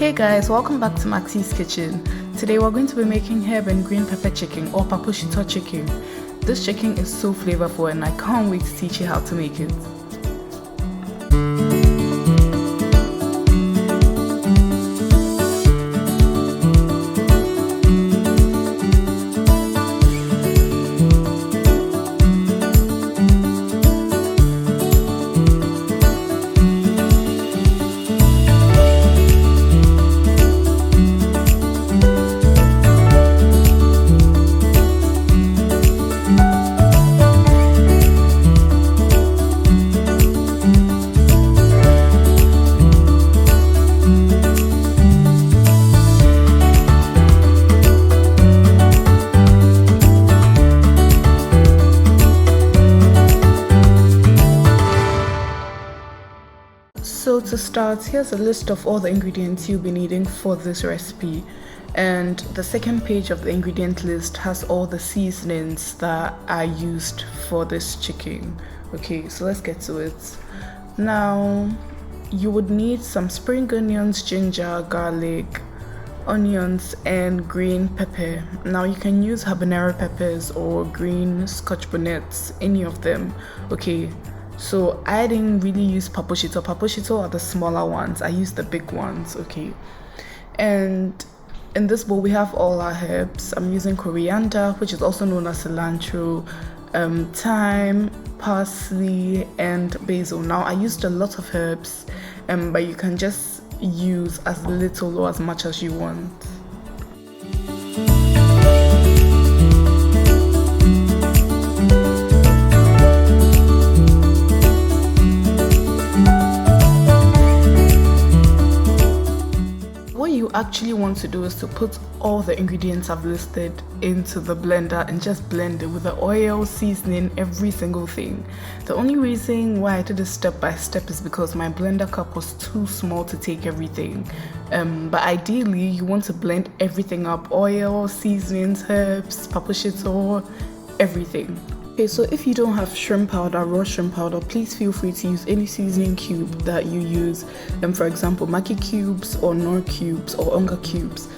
Hey guys, welcome back to Maxie's Kitchen. Today we're going to be making herb and green pepper chicken or Kpaposhito chicken. This chicken is so flavorful and I can't wait to teach you how to make it. So to start, here's a list of all the ingredients you'll be needing for this recipe, and the second page of the ingredient list has all the seasonings that I used for this chicken. Okay, so let's get to it. Now you would need some spring onions, ginger, garlic, onions, and green pepper. Now you can use habanero peppers or green scotch bonnets, any of them. Okay, so I didn't really use Kpaposhito. Kpaposhito are the smaller ones. I used the big ones. Okay, and in this bowl we have all our herbs. I'm using coriander, which is also known as cilantro, thyme, parsley, and basil. Now I used a lot of herbs, but you can just use as little or as much as you want. What you actually want to do is to put all the ingredients I've listed into the blender and just blend it with the oil, seasoning, every single thing. The only reason why I did this step by step is because my blender cup was too small to take everything. But ideally you want to blend everything up: oil, seasonings, herbs, Kpaposhito, everything. Okay, so if you don't have shrimp powder, raw shrimp powder, please feel free to use any seasoning cube that you use. For example, Maggi cubes or Knorr cubes or Onga cubes.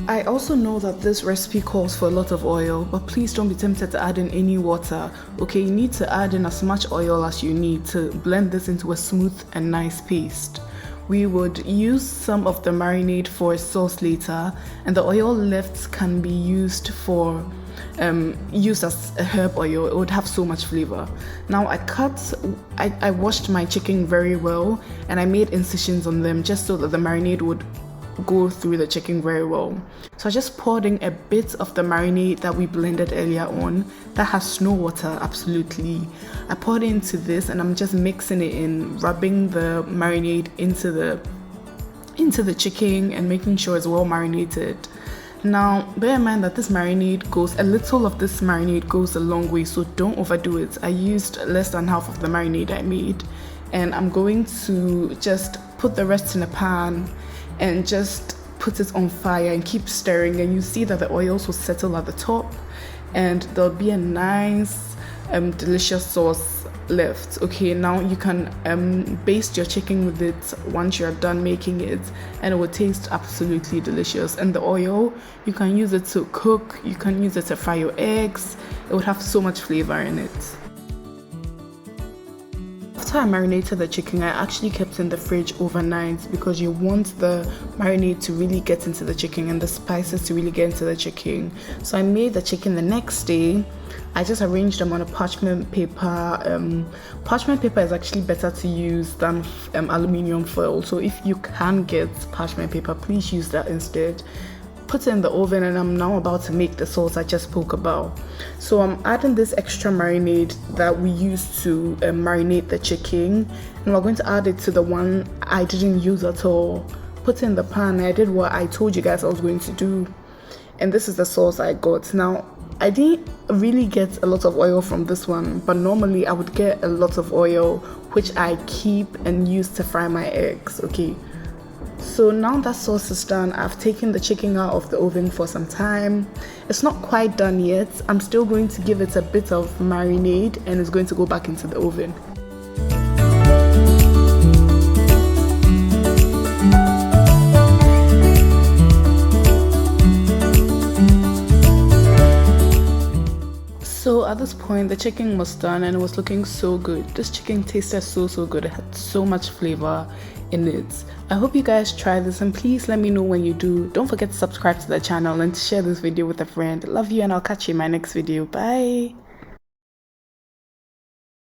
I also know that this recipe calls for a lot of oil, but please don't be tempted to add in any water. Okay, you need to add in as much oil as you need to blend this into a smooth and nice paste. We would use some of the marinade for a sauce later, and the oil left can be used for used as a herb oil. It would have so much flavor. Now I washed my chicken very well and I made incisions on them just so that the marinade would go through the chicken very well. So I just poured in a bit of the marinade that we blended earlier on that has no water, absolutely. I poured it into this and I'm just mixing it in, rubbing the marinade into the chicken and making sure it's well marinated. Now bear in mind that a little of this marinade goes a long way, so don't overdo it. I used less than half of the marinade I made, and I'm going to just put the rest in a pan and just put it on fire and keep stirring, and you see that the oils will settle at the top and there'll be a nice delicious sauce left. Okay, now you can baste your chicken with it once you're done making it, and it will taste absolutely delicious. And the oil, you can use it to cook, you can use it to fry your eggs. It would have so much flavor in it. After I marinated the chicken, I actually kept in the fridge overnight because you want the marinade to really get into the chicken and the spices to really get into the chicken. So I made the chicken the next day. I just arranged them on a parchment paper. Parchment paper is actually better to use than aluminium foil. So if you can get parchment paper, please use that instead. Put it in the oven, and I'm now about to make the sauce I just spoke about. So I'm adding this extra marinade that we used to marinate the chicken, and we're going to add it to the one I didn't use at all. Put it in the pan. I did what I told you guys I was going to do, and this is the sauce I got. Now I didn't really get a lot of oil from this one, but normally I would get a lot of oil, which I keep and use to fry my eggs. Okay, so now that sauce is done, I've taken the chicken out of the oven for some time. It's not quite done yet. I'm still going to give it a bit of marinade and it's going to go back into the oven. So at this point, the chicken was done and it was looking so good. This chicken tasted so good. It had so much flavor in it. I hope you guys try this, and please let me know when you do. Don't forget to subscribe to the channel and to share this video with a friend. Love you, and I'll catch you in my next video. Bye.